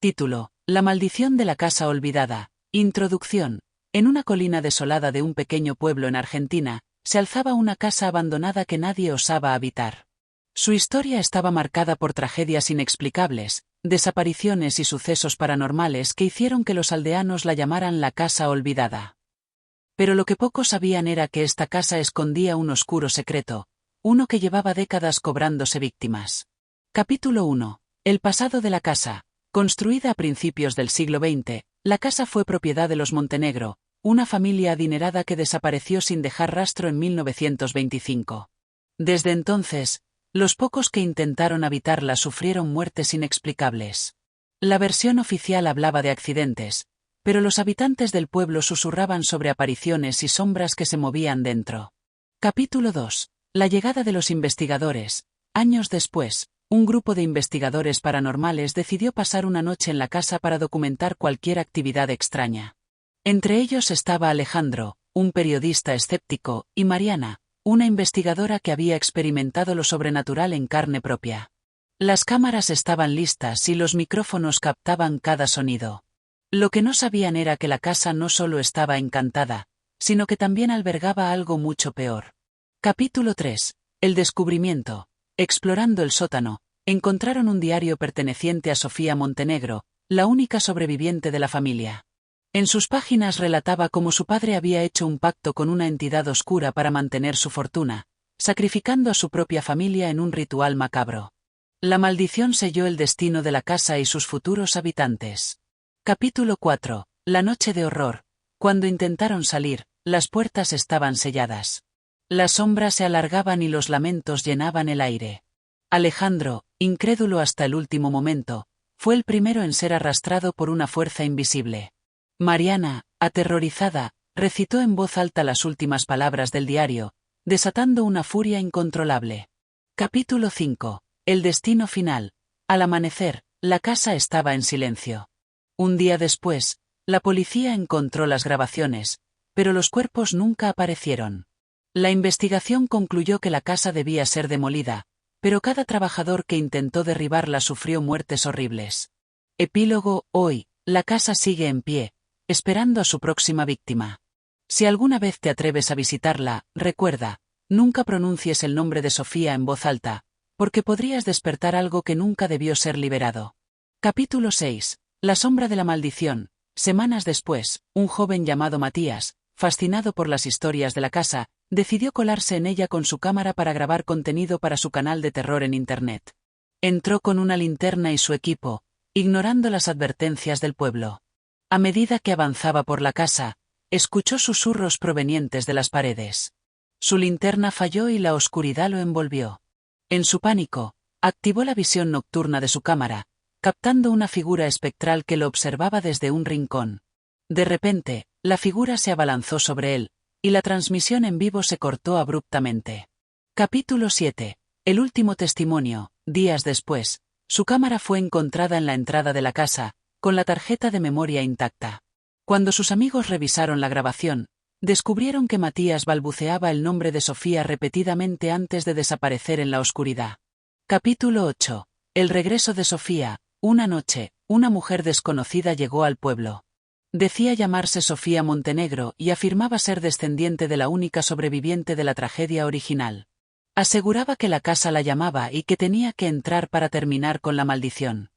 Título: La maldición de la casa olvidada. Introducción. En una colina desolada de un pequeño pueblo en Argentina, se alzaba una casa abandonada que nadie osaba habitar. Su historia estaba marcada por tragedias inexplicables, desapariciones y sucesos paranormales que hicieron que los aldeanos la llamaran la casa olvidada. Pero lo que pocos sabían era que esta casa escondía un oscuro secreto, uno que llevaba décadas cobrándose víctimas. Capítulo 1. El pasado de la casa. Construida a principios del siglo XX, la casa fue propiedad de los Montenegro, una familia adinerada que desapareció sin dejar rastro en 1925. Desde entonces, los pocos que intentaron habitarla sufrieron muertes inexplicables. La versión oficial hablaba de accidentes, pero los habitantes del pueblo susurraban sobre apariciones y sombras que se movían dentro. Capítulo 2. La llegada de los investigadores. Años después, un grupo de investigadores paranormales decidió pasar una noche en la casa para documentar cualquier actividad extraña. Entre ellos estaba Alejandro, un periodista escéptico, y Mariana, una investigadora que había experimentado lo sobrenatural en carne propia. Las cámaras estaban listas y los micrófonos captaban cada sonido. Lo que no sabían era que la casa no solo estaba encantada, sino que también albergaba algo mucho peor. Capítulo 3. El descubrimiento. Explorando el sótano, encontraron un diario perteneciente a Sofía Montenegro, la única sobreviviente de la familia. En sus páginas relataba cómo su padre había hecho un pacto con una entidad oscura para mantener su fortuna, sacrificando a su propia familia en un ritual macabro. La maldición selló el destino de la casa y sus futuros habitantes. Capítulo 4. La noche de horror. Cuando intentaron salir, las puertas estaban selladas. Las sombras se alargaban y los lamentos llenaban el aire. Alejandro, incrédulo hasta el último momento, fue el primero en ser arrastrado por una fuerza invisible. Mariana, aterrorizada, recitó en voz alta las últimas palabras del diario, desatando una furia incontrolable. Capítulo 5. El destino final. Al amanecer, la casa estaba en silencio. Un día después, la policía encontró las grabaciones, pero los cuerpos nunca aparecieron. La investigación concluyó que la casa debía ser demolida, pero cada trabajador que intentó derribarla sufrió muertes horribles. Epílogo. Hoy, la casa sigue en pie, esperando a su próxima víctima. Si alguna vez te atreves a visitarla, recuerda, nunca pronuncies el nombre de Sofía en voz alta, porque podrías despertar algo que nunca debió ser liberado. Capítulo 6. La sombra de la maldición. Semanas después, un joven llamado Matías, fascinado por las historias de la casa, decidió colarse en ella con su cámara para grabar contenido para su canal de terror en Internet. Entró con una linterna y su equipo, ignorando las advertencias del pueblo. A medida que avanzaba por la casa, escuchó susurros provenientes de las paredes. Su linterna falló y la oscuridad lo envolvió. En su pánico, activó la visión nocturna de su cámara, captando una figura espectral que lo observaba desde un rincón. De repente, la figura se abalanzó sobre él, y la transmisión en vivo se cortó abruptamente. Capítulo 7. El último testimonio. Días después, su cámara fue encontrada en la entrada de la casa, con la tarjeta de memoria intacta. Cuando sus amigos revisaron la grabación, descubrieron que Matías balbuceaba el nombre de Sofía repetidamente antes de desaparecer en la oscuridad. Capítulo 8. El regreso de Sofía. Una noche, una mujer desconocida llegó al pueblo. Decía llamarse Sofía Montenegro y afirmaba ser descendiente de la única sobreviviente de la tragedia original. Aseguraba que la casa la llamaba y que tenía que entrar para terminar con la maldición.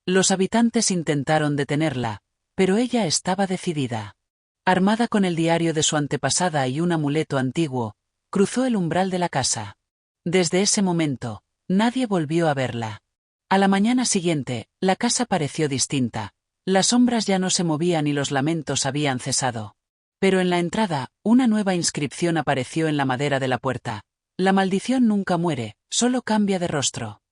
Los habitantes intentaron detenerla, pero ella estaba decidida. Armada con el diario de su antepasada y un amuleto antiguo, cruzó el umbral de la casa. Desde ese momento, nadie volvió a verla. A la mañana siguiente, la casa pareció distinta. Las sombras ya no se movían y los lamentos habían cesado. Pero en la entrada, una nueva inscripción apareció en la madera de la puerta. La maldición nunca muere, solo cambia de rostro.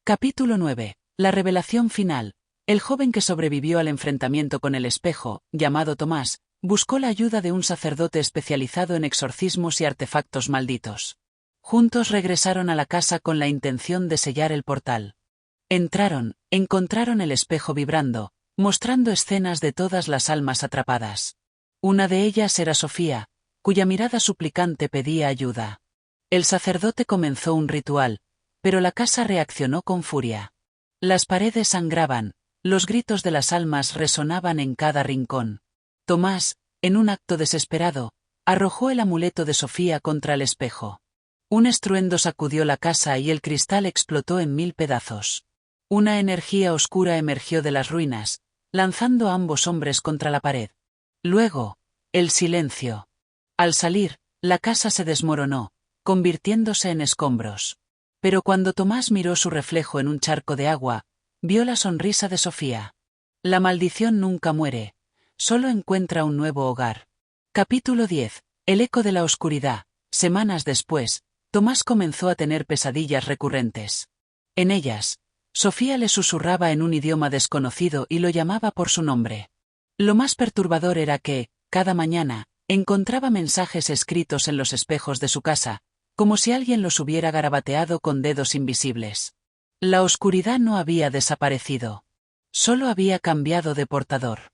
Capítulo 9. La revelación final. El joven que sobrevivió al enfrentamiento con el espejo, llamado Tomás, buscó la ayuda de un sacerdote especializado en exorcismos y artefactos malditos. Juntos regresaron a la casa con la intención de sellar el portal. Entraron, encontraron el espejo vibrando, mostrando escenas de todas las almas atrapadas. Una de ellas era Sofía, cuya mirada suplicante pedía ayuda. El sacerdote comenzó un ritual, pero la casa reaccionó con furia. Las paredes sangraban, los gritos de las almas resonaban en cada rincón. Tomás, en un acto desesperado, arrojó el amuleto de Sofía contra el espejo. Un estruendo sacudió la casa y el cristal explotó en 1000 pedazos. Una energía oscura emergió de las ruinas, lanzando a ambos hombres contra la pared. Luego, el silencio. Al salir, la casa se desmoronó, convirtiéndose en escombros. Pero cuando Tomás miró su reflejo en un charco de agua, vio la sonrisa de Sofía. La maldición nunca muere, solo encuentra un nuevo hogar. Capítulo 10. El eco de la oscuridad. Semanas después, Tomás comenzó a tener pesadillas recurrentes. En ellas, Sofía le susurraba en un idioma desconocido y lo llamaba por su nombre. Lo más perturbador era que, cada mañana, encontraba mensajes escritos en los espejos de su casa, como si alguien los hubiera garabateado con dedos invisibles. La oscuridad no había desaparecido. Solo había cambiado de portador.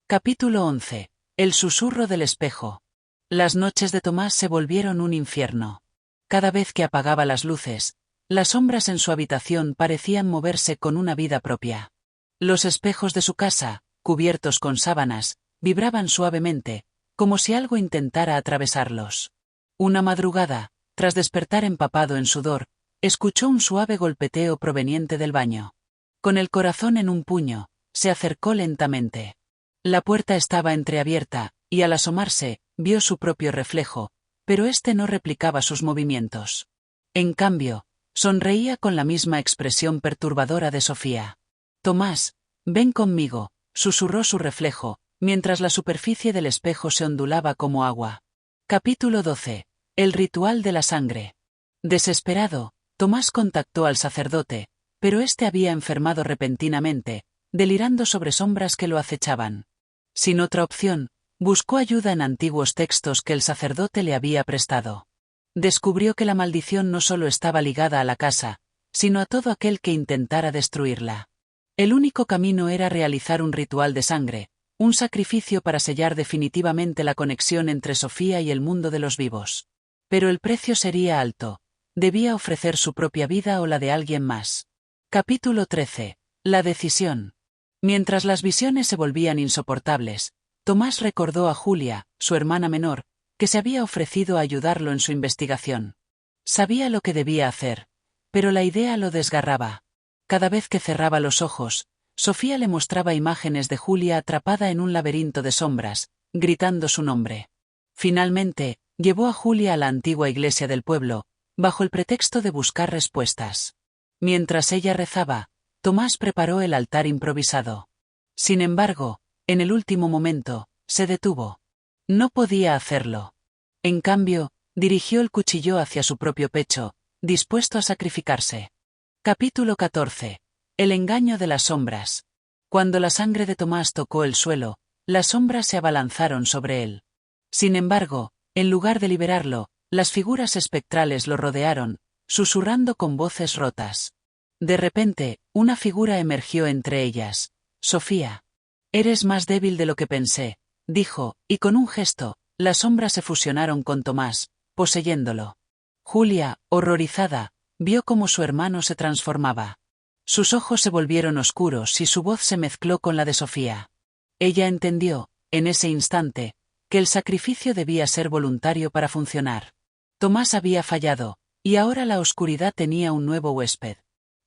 Capítulo 11. El susurro del espejo. Las noches de Tomás se volvieron un infierno. Cada vez que apagaba las luces, las sombras en su habitación parecían moverse con una vida propia. Los espejos de su casa, cubiertos con sábanas, vibraban suavemente, como si algo intentara atravesarlos. Una madrugada, tras despertar empapado en sudor, escuchó un suave golpeteo proveniente del baño. Con el corazón en un puño, se acercó lentamente. La puerta estaba entreabierta, y al asomarse, vio su propio reflejo, pero éste no replicaba sus movimientos. En cambio, sonreía con la misma expresión perturbadora de Sofía. «Tomás, ven conmigo», susurró su reflejo, mientras la superficie del espejo se ondulaba como agua. Capítulo 12. El ritual de la sangre. Desesperado, Tomás contactó al sacerdote, pero éste había enfermado repentinamente, delirando sobre sombras que lo acechaban. Sin otra opción, buscó ayuda en antiguos textos que el sacerdote le había prestado. Descubrió que la maldición no solo estaba ligada a la casa, sino a todo aquel que intentara destruirla. El único camino era realizar un ritual de sangre, un sacrificio para sellar definitivamente la conexión entre Sofía y el mundo de los vivos. Pero el precio sería alto. Debía ofrecer su propia vida o la de alguien más. Capítulo 13. La decisión. Mientras las visiones se volvían insoportables, Tomás recordó a Julia, su hermana menor, que se había ofrecido a ayudarlo en su investigación. Sabía lo que debía hacer, pero la idea lo desgarraba. Cada vez que cerraba los ojos, Sofía le mostraba imágenes de Julia atrapada en un laberinto de sombras, gritando su nombre. Finalmente, llevó a Julia a la antigua iglesia del pueblo, bajo el pretexto de buscar respuestas. Mientras ella rezaba, Tomás preparó el altar improvisado. Sin embargo, en el último momento, se detuvo. No podía hacerlo. En cambio, dirigió el cuchillo hacia su propio pecho, dispuesto a sacrificarse. Capítulo 14. El engaño de las sombras. Cuando la sangre de Tomás tocó el suelo, las sombras se abalanzaron sobre él. Sin embargo, en lugar de liberarlo, las figuras espectrales lo rodearon, susurrando con voces rotas. De repente, una figura emergió entre ellas. «Sofía. Eres más débil de lo que pensé», dijo, y con un gesto, las sombras se fusionaron con Tomás, poseyéndolo. Julia, horrorizada, vio cómo su hermano se transformaba. Sus ojos se volvieron oscuros y su voz se mezcló con la de Sofía. Ella entendió, en ese instante, que el sacrificio debía ser voluntario para funcionar. Tomás había fallado, y ahora la oscuridad tenía un nuevo huésped.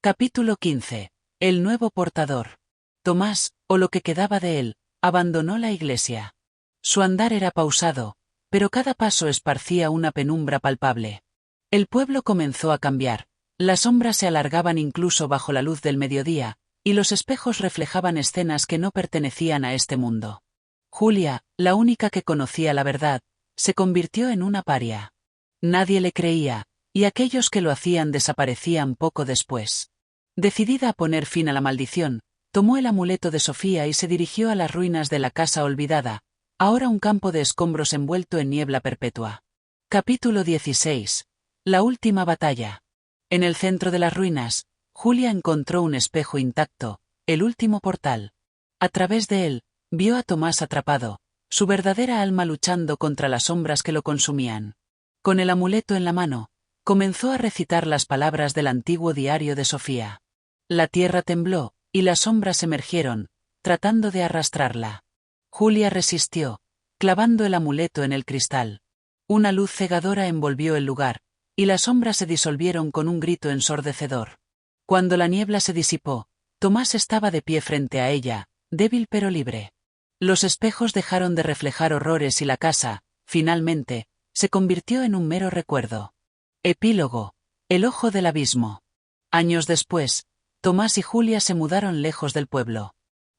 Capítulo 15. El nuevo portador. Tomás, o lo que quedaba de él, abandonó la iglesia. Su andar era pausado, pero cada paso esparcía una penumbra palpable. El pueblo comenzó a cambiar, las sombras se alargaban incluso bajo la luz del mediodía, y los espejos reflejaban escenas que no pertenecían a este mundo. Julia, la única que conocía la verdad, se convirtió en una paria. Nadie le creía, y aquellos que lo hacían desaparecían poco después. Decidida a poner fin a la maldición, tomó el amuleto de Sofía y se dirigió a las ruinas de la casa olvidada, ahora un campo de escombros envuelto en niebla perpetua. Capítulo 16. La última batalla. En el centro de las ruinas, Julia encontró un espejo intacto, el último portal. A través de él, vio a Tomás atrapado, su verdadera alma luchando contra las sombras que lo consumían. Con el amuleto en la mano, comenzó a recitar las palabras del antiguo diario de Sofía. La tierra tembló, y las sombras emergieron, tratando de arrastrarla. Julia resistió, clavando el amuleto en el cristal. Una luz cegadora envolvió el lugar, y las sombras se disolvieron con un grito ensordecedor. Cuando la niebla se disipó, Tomás estaba de pie frente a ella, débil pero libre. Los espejos dejaron de reflejar horrores y la casa, finalmente, se convirtió en un mero recuerdo. Epílogo. El ojo del abismo. Años después, Tomás y Julia se mudaron lejos del pueblo.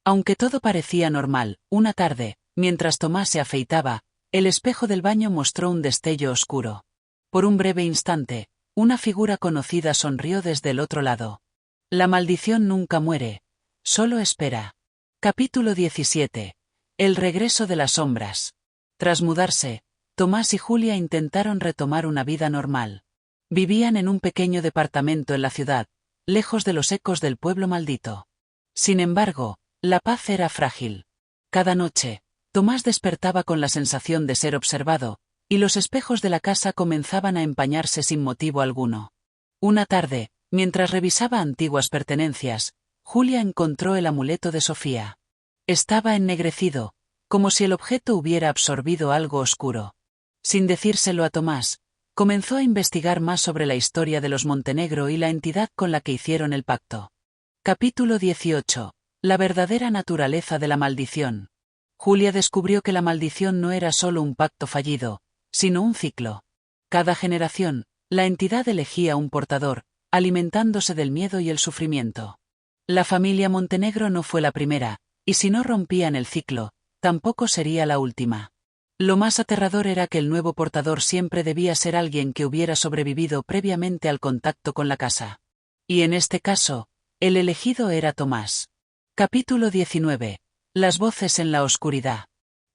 Aunque todo parecía normal, una tarde, mientras Tomás se afeitaba, el espejo del baño mostró un destello oscuro. Por un breve instante, una figura conocida sonrió desde el otro lado. La maldición nunca muere, solo espera. Capítulo 17. El regreso de las sombras. Tras mudarse, Tomás y Julia intentaron retomar una vida normal. Vivían en un pequeño departamento en la ciudad, lejos de los ecos del pueblo maldito. Sin embargo, la paz era frágil. Cada noche, Tomás despertaba con la sensación de ser observado, y los espejos de la casa comenzaban a empañarse sin motivo alguno. Una tarde, mientras revisaba antiguas pertenencias, Julia encontró el amuleto de Sofía. Estaba ennegrecido, como si el objeto hubiera absorbido algo oscuro. Sin decírselo a Tomás, comenzó a investigar más sobre la historia de los Montenegro y la entidad con la que hicieron el pacto. Capítulo 18. La verdadera naturaleza de la maldición. Julia descubrió que la maldición no era solo un pacto fallido, sino un ciclo. Cada generación, la entidad elegía un portador, alimentándose del miedo y el sufrimiento. La familia Montenegro no fue la primera, y si no rompían el ciclo, tampoco sería la última. Lo más aterrador era que el nuevo portador siempre debía ser alguien que hubiera sobrevivido previamente al contacto con la casa. Y en este caso, el elegido era Tomás. Capítulo 19. Las voces en la oscuridad.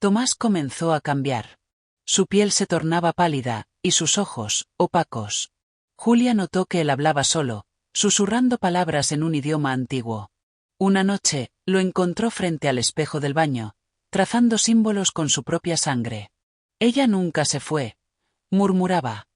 Tomás comenzó a cambiar. Su piel se tornaba pálida, y sus ojos, opacos. Julia notó que él hablaba solo, susurrando palabras en un idioma antiguo. Una noche, lo encontró frente al espejo del baño, trazando símbolos con su propia sangre. Ella nunca se fue, murmuraba.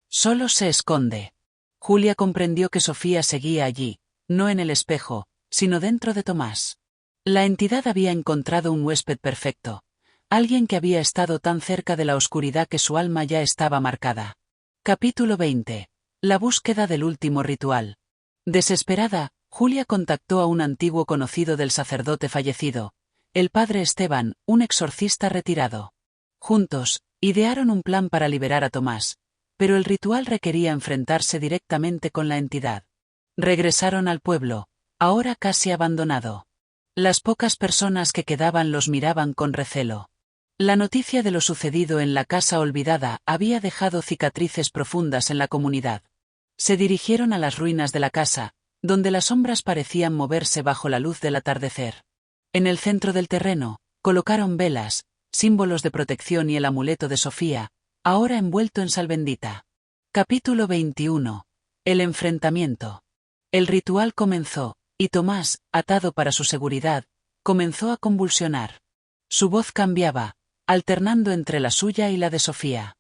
Solo se esconde. Julia comprendió que Sofía seguía allí, no en el espejo, sino dentro de Tomás. La entidad había encontrado un huésped perfecto, alguien que había estado tan cerca de la oscuridad que su alma ya estaba marcada. Capítulo 20. La búsqueda del último ritual. Desesperada, Julia contactó a un antiguo conocido del sacerdote fallecido, el padre Esteban, un exorcista retirado. Juntos, idearon un plan para liberar a Tomás, pero el ritual requería enfrentarse directamente con la entidad. Regresaron al pueblo, ahora casi abandonado. Las pocas personas que quedaban los miraban con recelo. La noticia de lo sucedido en la casa olvidada había dejado cicatrices profundas en la comunidad. Se dirigieron a las ruinas de la casa, donde las sombras parecían moverse bajo la luz del atardecer. En el centro del terreno, colocaron velas, símbolos de protección y el amuleto de Sofía, ahora envuelto en sal bendita. Capítulo 21. El enfrentamiento. El ritual comenzó, y Tomás, atado para su seguridad, comenzó a convulsionar. Su voz cambiaba, alternando entre la suya y la de Sofía.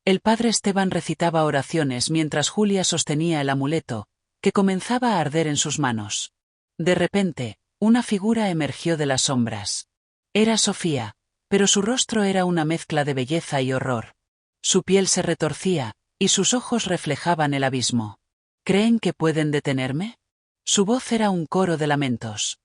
El padre Esteban recitaba oraciones mientras Julia sostenía el amuleto, que comenzaba a arder en sus manos. De repente, una figura emergió de las sombras. Era Sofía, pero su rostro era una mezcla de belleza y horror. Su piel se retorcía, y sus ojos reflejaban el abismo. ¿Creen que pueden detenerme? Su voz era un coro de lamentos.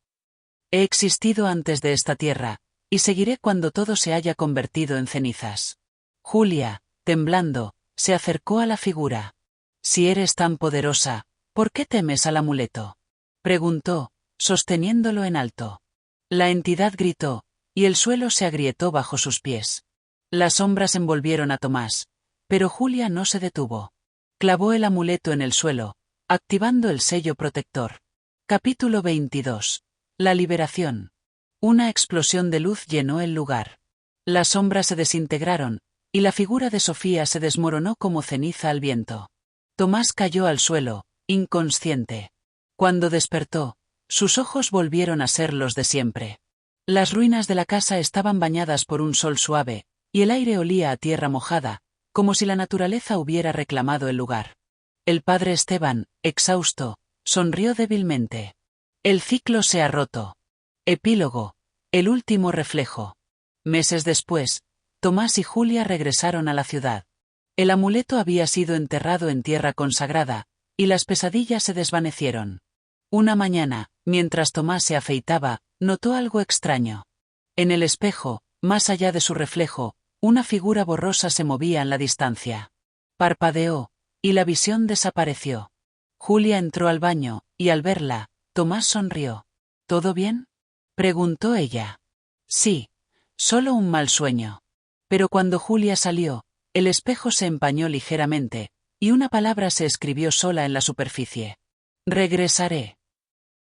He existido antes de esta tierra, y seguiré cuando todo se haya convertido en cenizas. Julia, temblando, se acercó a la figura. Si eres tan poderosa, ¿por qué temes al amuleto? Preguntó, sosteniéndolo en alto. La entidad gritó, y el suelo se agrietó bajo sus pies. Las sombras envolvieron a Tomás, pero Julia no se detuvo. Clavó el amuleto en el suelo, activando el sello protector. Capítulo 22. La liberación. Una explosión de luz llenó el lugar. Las sombras se desintegraron, y la figura de Sofía se desmoronó como ceniza al viento. Tomás cayó al suelo, inconsciente. Cuando despertó, sus ojos volvieron a ser los de siempre. Las ruinas de la casa estaban bañadas por un sol suave, y el aire olía a tierra mojada, como si la naturaleza hubiera reclamado el lugar. El padre Esteban, exhausto, sonrió débilmente. El ciclo se ha roto. Epílogo. El último reflejo. Meses después, Tomás y Julia regresaron a la ciudad. El amuleto había sido enterrado en tierra consagrada, y las pesadillas se desvanecieron. Una mañana, mientras Tomás se afeitaba, notó algo extraño. En el espejo, más allá de su reflejo, una figura borrosa se movía en la distancia. Parpadeó, y la visión desapareció. Julia entró al baño, y al verla, Tomás sonrió. ¿Todo bien?, preguntó ella. Sí, solo un mal sueño. Pero cuando Julia salió, el espejo se empañó ligeramente, y una palabra se escribió sola en la superficie. Regresaré.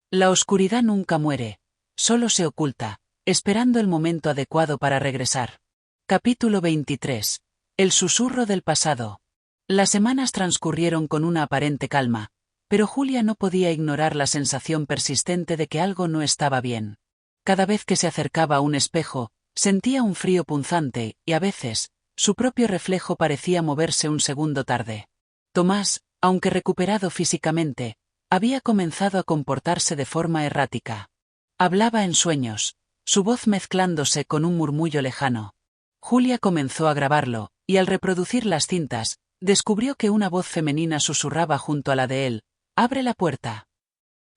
La oscuridad nunca muere, solo se oculta, esperando el momento adecuado para regresar. Capítulo 23. El susurro del pasado. Las semanas transcurrieron con una aparente calma, pero Julia no podía ignorar la sensación persistente de que algo no estaba bien. Cada vez que se acercaba a un espejo, sentía un frío punzante, y a veces, su propio reflejo parecía moverse un segundo tarde. Tomás, aunque recuperado físicamente, había comenzado a comportarse de forma errática. Hablaba en sueños, su voz mezclándose con un murmullo lejano. Julia comenzó a grabarlo, y al reproducir las cintas, descubrió que una voz femenina susurraba junto a la de él: «Abre la puerta».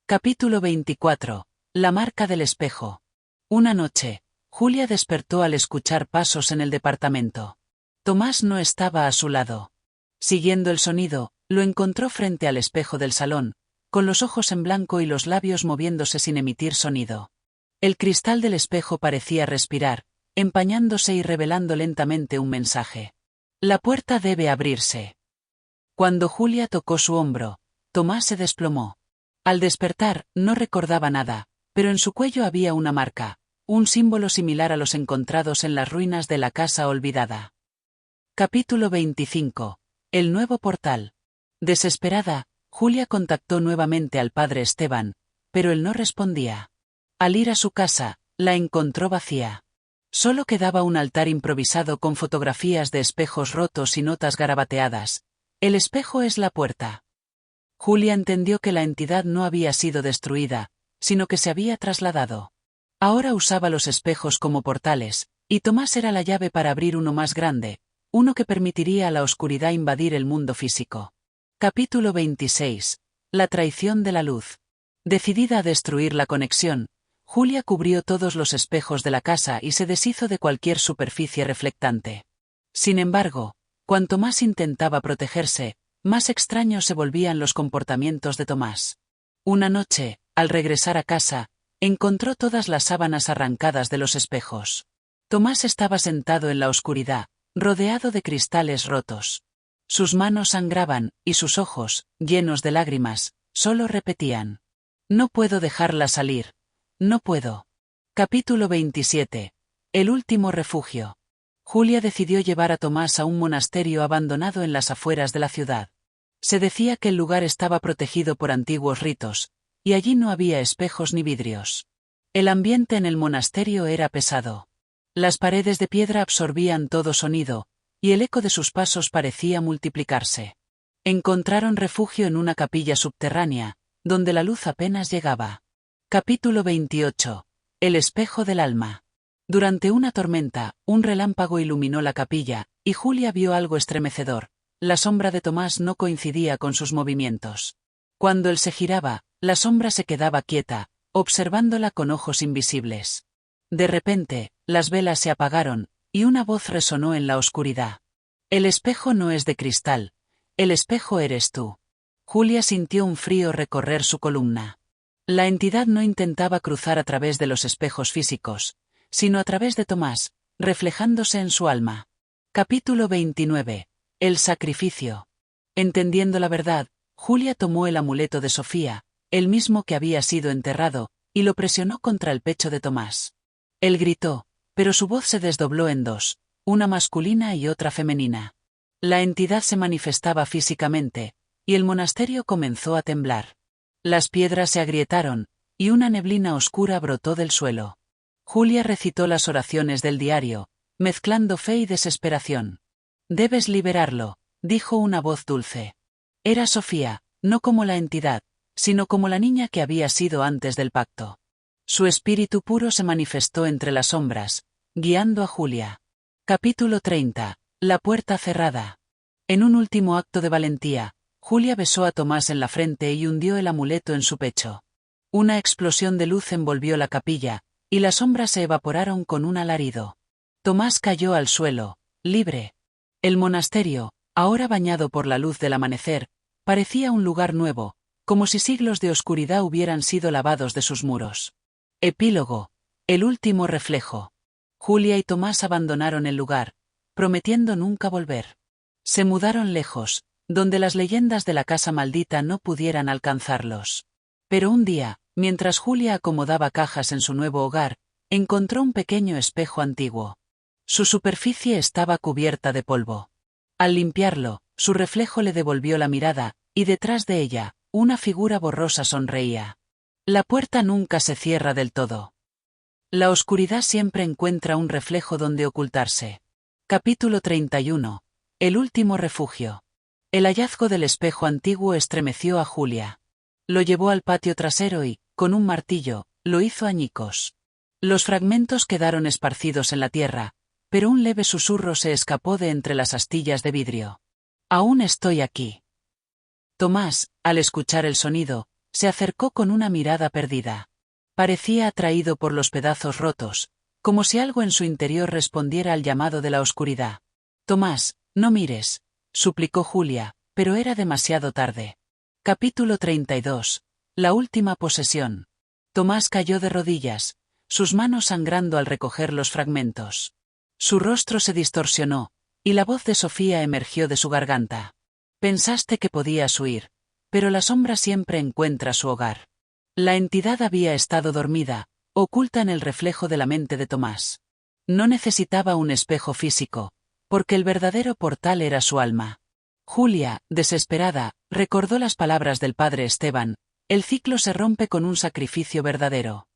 Capítulo 24. La marca del espejo. Una noche, Julia despertó al escuchar pasos en el departamento. Tomás no estaba a su lado. Siguiendo el sonido, lo encontró frente al espejo del salón, con los ojos en blanco y los labios moviéndose sin emitir sonido. El cristal del espejo parecía respirar, empañándose y revelando lentamente un mensaje. La puerta debe abrirse. Cuando Julia tocó su hombro, Tomás se desplomó. Al despertar, no recordaba nada, pero en su cuello había una marca, un símbolo similar a los encontrados en las ruinas de la casa olvidada. Capítulo 25. El nuevo portal. Desesperada, Julia contactó nuevamente al padre Esteban, pero él no respondía. Al ir a su casa, la encontró vacía. Solo quedaba un altar improvisado con fotografías de espejos rotos y notas garabateadas. El espejo es la puerta. Julia entendió que la entidad no había sido destruida, sino que se había trasladado. Ahora usaba los espejos como portales, y Tomás era la llave para abrir uno más grande, uno que permitiría a la oscuridad invadir el mundo físico. Capítulo 26. La traición de la luz. Decidida a destruir la conexión, Julia cubrió todos los espejos de la casa y se deshizo de cualquier superficie reflectante. Sin embargo, cuanto más intentaba protegerse, más extraños se volvían los comportamientos de Tomás. Una noche, al regresar a casa, encontró todas las sábanas arrancadas de los espejos. Tomás estaba sentado en la oscuridad, rodeado de cristales rotos. Sus manos sangraban, y sus ojos, llenos de lágrimas, solo repetían: «No puedo dejarla salir. No puedo». Capítulo 27. El último refugio. Julia decidió llevar a Tomás a un monasterio abandonado en las afueras de la ciudad. Se decía que el lugar estaba protegido por antiguos ritos, y allí no había espejos ni vidrios. El ambiente en el monasterio era pesado. Las paredes de piedra absorbían todo sonido, y el eco de sus pasos parecía multiplicarse. Encontraron refugio en una capilla subterránea, donde la luz apenas llegaba. Capítulo 28. El espejo del alma. Durante una tormenta, un relámpago iluminó la capilla, y Julia vio algo estremecedor. La sombra de Tomás no coincidía con sus movimientos. Cuando él se giraba, la sombra se quedaba quieta, observándola con ojos invisibles. De repente, las velas se apagaron, y una voz resonó en la oscuridad. «El espejo no es de cristal. El espejo eres tú». Julia sintió un frío recorrer su columna. La entidad no intentaba cruzar a través de los espejos físicos, sino a través de Tomás, reflejándose en su alma. Capítulo 29. El sacrificio. Entendiendo la verdad, Julia tomó el amuleto de Sofía, el mismo que había sido enterrado, y lo presionó contra el pecho de Tomás. Él gritó, pero su voz se desdobló en dos, una masculina y otra femenina. La entidad se manifestaba físicamente, y el monasterio comenzó a temblar. Las piedras se agrietaron, y una neblina oscura brotó del suelo. Julia recitó las oraciones del diario, mezclando fe y desesperación. «Debes liberarlo», dijo una voz dulce. Era Sofía, no como la entidad, sino como la niña que había sido antes del pacto. Su espíritu puro se manifestó entre las sombras, guiando a Julia. Capítulo 30. La puerta cerrada. En un último acto de valentía, Julia besó a Tomás en la frente y hundió el amuleto en su pecho. Una explosión de luz envolvió la capilla, y las sombras se evaporaron con un alarido. Tomás cayó al suelo, libre. El monasterio, ahora bañado por la luz del amanecer, parecía un lugar nuevo, como si siglos de oscuridad hubieran sido lavados de sus muros. Epílogo. El último reflejo. Julia y Tomás abandonaron el lugar, prometiendo nunca volver. Se mudaron lejos, donde las leyendas de la casa maldita no pudieran alcanzarlos. Pero un día, mientras Julia acomodaba cajas en su nuevo hogar, encontró un pequeño espejo antiguo. Su superficie estaba cubierta de polvo. Al limpiarlo, su reflejo le devolvió la mirada, y detrás de ella, una figura borrosa sonreía. La puerta nunca se cierra del todo. La oscuridad siempre encuentra un reflejo donde ocultarse. Capítulo 31. El último refugio. El hallazgo del espejo antiguo estremeció a Julia. Lo llevó al patio trasero y, con un martillo, lo hizo añicos. Los fragmentos quedaron esparcidos en la tierra, pero un leve susurro se escapó de entre las astillas de vidrio. Aún estoy aquí. Tomás, al escuchar el sonido, se acercó con una mirada perdida. Parecía atraído por los pedazos rotos, como si algo en su interior respondiera al llamado de la oscuridad. Tomás, no mires, suplicó Julia, pero era demasiado tarde. Capítulo 32. La última posesión. Tomás cayó de rodillas, sus manos sangrando al recoger los fragmentos. Su rostro se distorsionó, y la voz de Sofía emergió de su garganta. Pensaste que podías huir, pero la sombra siempre encuentra su hogar. La entidad había estado dormida, oculta en el reflejo de la mente de Tomás. No necesitaba un espejo físico, porque el verdadero portal era su alma. Julia, desesperada, recordó las palabras del padre Esteban: el ciclo se rompe con un sacrificio verdadero.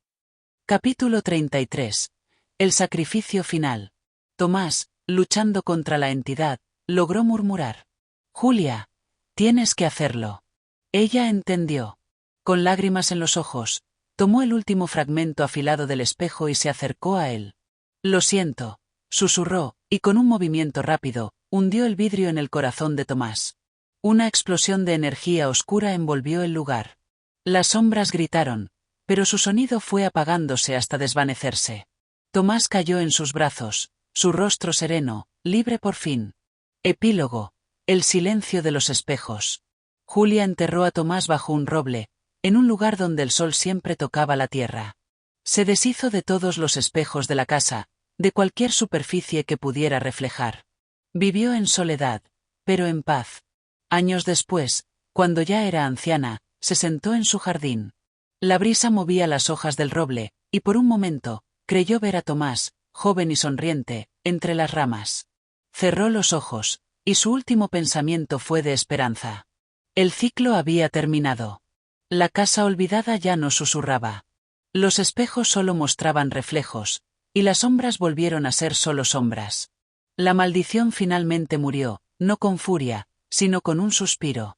Capítulo 33. El sacrificio final. Tomás, luchando contra la entidad, logró murmurar: Julia, tienes que hacerlo. Ella entendió. Con lágrimas en los ojos, tomó el último fragmento afilado del espejo y se acercó a él. Lo siento, susurró, y con un movimiento rápido, hundió el vidrio en el corazón de Tomás. Una explosión de energía oscura envolvió el lugar. Las sombras gritaron, pero su sonido fue apagándose hasta desvanecerse. Tomás cayó en sus brazos, su rostro sereno, libre por fin. Epílogo. El silencio de los espejos. Julia enterró a Tomás bajo un roble, en un lugar donde el sol siempre tocaba la tierra. Se deshizo de todos los espejos de la casa, de cualquier superficie que pudiera reflejar. Vivió en soledad, pero en paz. Años después, cuando ya era anciana, se sentó en su jardín. La brisa movía las hojas del roble, y por un momento, creyó ver a Tomás, joven y sonriente, entre las ramas. Cerró los ojos, y su último pensamiento fue de esperanza. El ciclo había terminado. La casa olvidada ya no susurraba. Los espejos solo mostraban reflejos, y las sombras volvieron a ser solo sombras. La maldición finalmente murió, no con furia, sino con un suspiro.